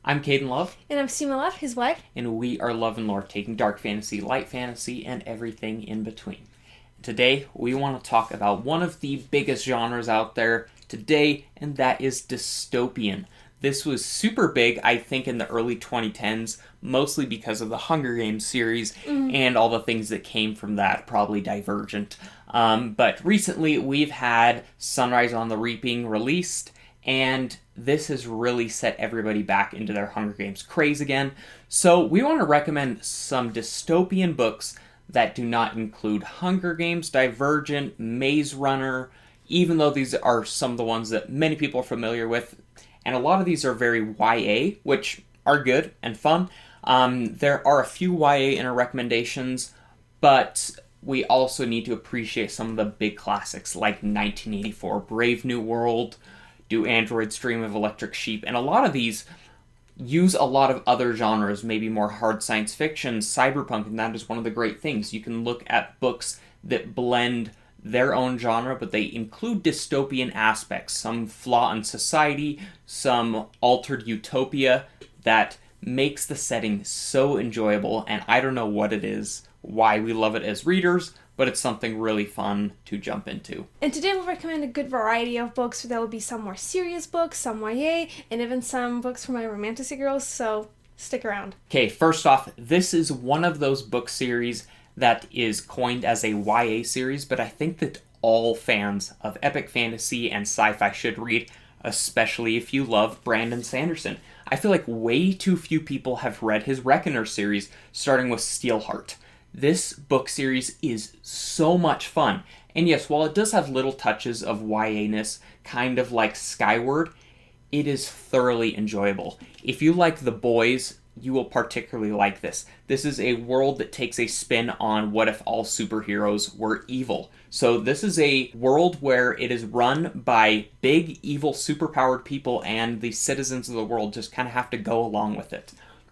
I'm Caden Love. And I'm Seema Love, his wife. And we are Love and Lore, taking dark fantasy, light fantasy, and everything in between. Today, we want to talk about one of the biggest genres out there today, and that is dystopian. This was super big, I think, in the early 2010s, mostly because of the Hunger Games series and all the things that came from that, probably Divergent. But recently, we've had Sunrise on the Reaping released, and this has really set everybody back into their Hunger Games craze again. So we want to recommend some dystopian books that do not include Hunger Games, Divergent, Maze Runner, even though these are some of the ones that many people are familiar with. And a lot of these are very YA, which are good and fun. There are a few YA in our recommendations, but we also need to appreciate some of the big classics like 1984, Brave New World, Do Androids Dream of Electric Sheep, and a lot of these use a lot of other genres, maybe more hard science fiction, cyberpunk, and that is one of the great things. You can look at books that blend their own genre, but they include dystopian aspects, some flaw in society, some altered utopia that makes the setting so enjoyable, and I don't know what it is, why we love it as readers, but it's something really fun to jump into. And today we'll recommend a good variety of books. There will be some more serious books, some YA, and even some books for my romantic girls, so stick around. Okay, first off, this is one of those book series that is coined as a YA series, but I think that all fans of epic fantasy and sci-fi should read, especially if you love Brandon Sanderson. I feel like way too few people have read his Reckoner series, starting with Steelheart. This book series is so much fun. And yes, while it does have little touches of YA-ness, kind of like Skyward, it is thoroughly enjoyable. If you like The Boys, you will particularly like this. This is a world that takes a spin on what if all superheroes were evil. So this is a world where it is run by big, evil, superpowered people, and the citizens of the world just kind of have to go along with it.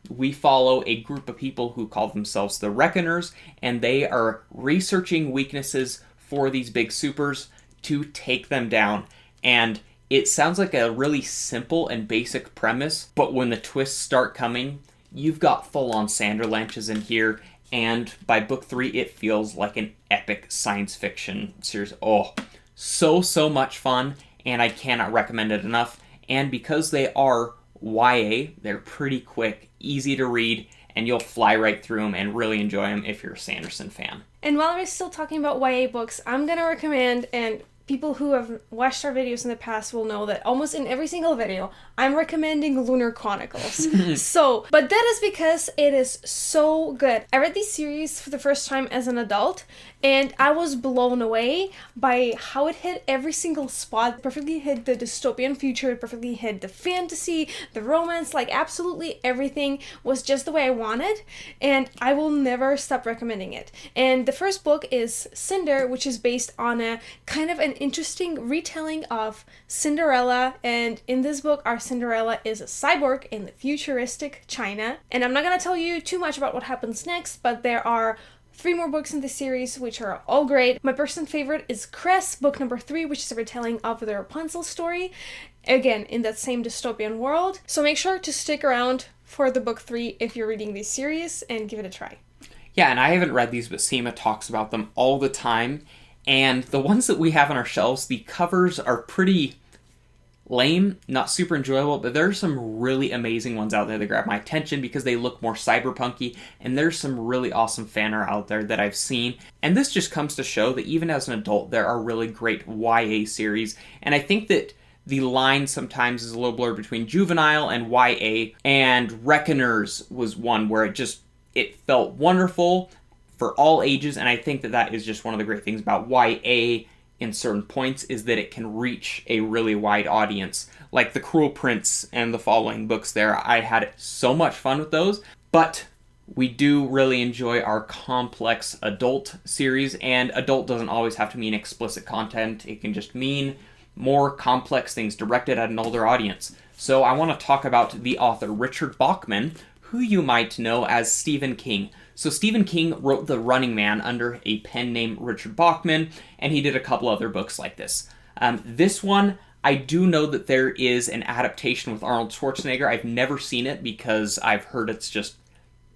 We follow a group of people who call themselves the Reckoners, and they are researching weaknesses for these big supers to take them down. And it sounds like a really simple and basic premise, but when the twists start coming, you've got full-on Sanderlanches in here, and by book 3, it feels like an epic science fiction series. Oh, so much fun, and I cannot recommend it enough. And because they are YA, they're pretty quick, easy to read, and you'll fly right through them and really enjoy them if you're a Sanderson fan. And while we're still talking about YA books, I'm going to recommend, and people who have watched our videos in the past will know that almost in every single video, I'm recommending Lunar Chronicles. But that is because it is so good. I read this series for the first time as an adult, and I was blown away by how it hit every single spot. It perfectly hit the dystopian future, it perfectly hit the fantasy, the romance, like absolutely everything was just the way I wanted, and I will never stop recommending it. And the first book is Cinder, which is based on a kind of an interesting retelling of Cinderella, and in this book our Cinderella is a cyborg in the futuristic China. And I'm not going to tell you too much about what happens next, but there are 3 more books in the series, which are all great. My personal favorite is Cress, book number 3, which is a retelling of the Rapunzel story, again in that same dystopian world. So make sure to stick around for the book 3 if you're reading this series, and give it a try. Yeah, and I haven't read these, but Seema talks about them all the time. And the ones that we have on our shelves, the covers are pretty lame, not super enjoyable, but there are some really amazing ones out there that grab my attention because they look more cyberpunky, and there's some really awesome fan art out there that I've seen. And this just comes to show that even as an adult, there are really great YA series, and I think that the line sometimes is a little blurred between juvenile and YA, and Reckoners was one where it felt wonderful for all ages, and I think that is just one of the great things about YA in certain points, is that it can reach a really wide audience. Like The Cruel Prince and the following books there, I had so much fun with those, but we do really enjoy our complex adult series, and adult doesn't always have to mean explicit content. It can just mean more complex things directed at an older audience. So I want to talk about the author Richard Bachman, who you might know as Stephen King. So Stephen King wrote The Running Man under a pen name Richard Bachman, and he did a couple other books like this. This one I do know that there is an adaptation with Arnold Schwarzenegger. I've never seen it because I've heard it's just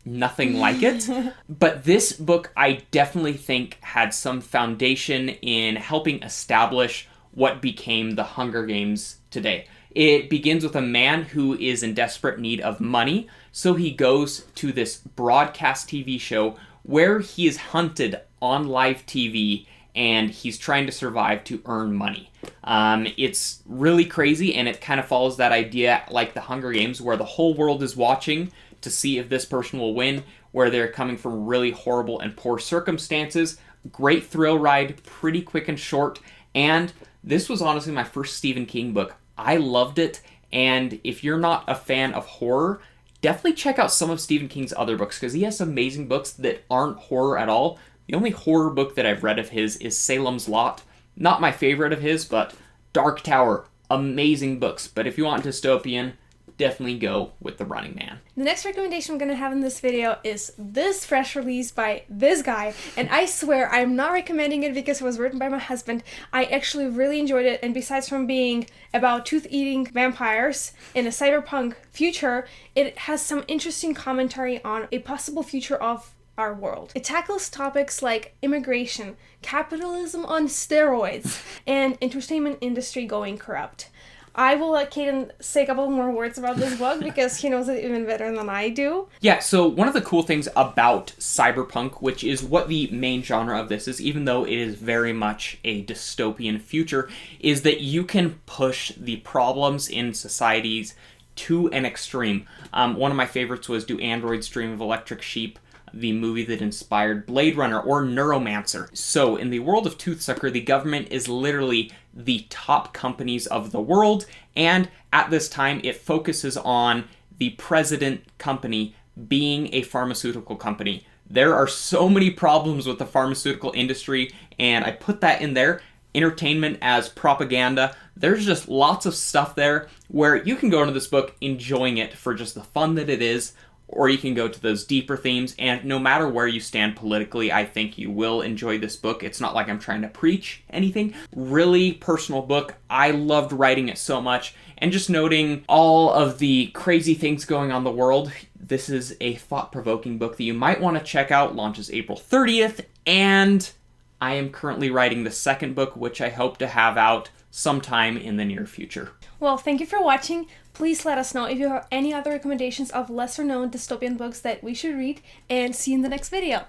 nothing like it. But this book, I definitely think, had some foundation in helping establish what became the Hunger Games today. It begins with a man who is in desperate need of money, so he goes to this broadcast TV show where he is hunted on live TV, and he's trying to survive to earn money. It's really crazy, and it kind of follows that idea like the Hunger Games, where the whole world is watching to see if this person will win, where they're coming from really horrible and poor circumstances. Great thrill ride, pretty quick and short, and this was honestly my first Stephen King book. I loved it, and if you're not a fan of horror, definitely check out some of Stephen King's other books, because he has amazing books that aren't horror at all. The only horror book that I've read of his is Salem's Lot. Not my favorite of his, but Dark Tower, amazing books. But if you want dystopian, definitely go with The Running Man. The next recommendation I'm going to have in this video is this fresh release by this guy, and I swear I'm not recommending it because it was written by my husband. I actually really enjoyed it, and besides from being about tooth-eating vampires in a cyberpunk future, it has some interesting commentary on a possible future of our world. It tackles topics like immigration, capitalism on steroids, and entertainment industry going corrupt. I will let Caden say a couple more words about this book because he knows it even better than I do. Yeah, so one of the cool things about cyberpunk, which is what the main genre of this is, even though it is very much a dystopian future, is that you can push the problems in societies to an extreme. One of my favorites was Do Androids Dream of Electric Sheep, the movie that inspired Blade Runner, or Neuromancer. So in the world of Toothsucker, the government is literally the top companies of the world, and at this time it focuses on the president company being a pharmaceutical company. There are so many problems with the pharmaceutical industry, and I put that in there. Entertainment as propaganda. There's just lots of stuff there where you can go into this book enjoying it for just the fun that it is, or you can go to those deeper themes, and no matter where you stand politically, I think you will enjoy this book. It's not like I'm trying to preach anything. Really personal book. I loved writing it so much, and just noting all of the crazy things going on in the world. This is a thought-provoking book that you might want to check out. Launches April 30th, and I am currently writing the second book, which I hope to have out sometime in the near future. Well, thank you for watching. Please let us know if you have any other recommendations of lesser known dystopian books that we should read, and see you in the next video.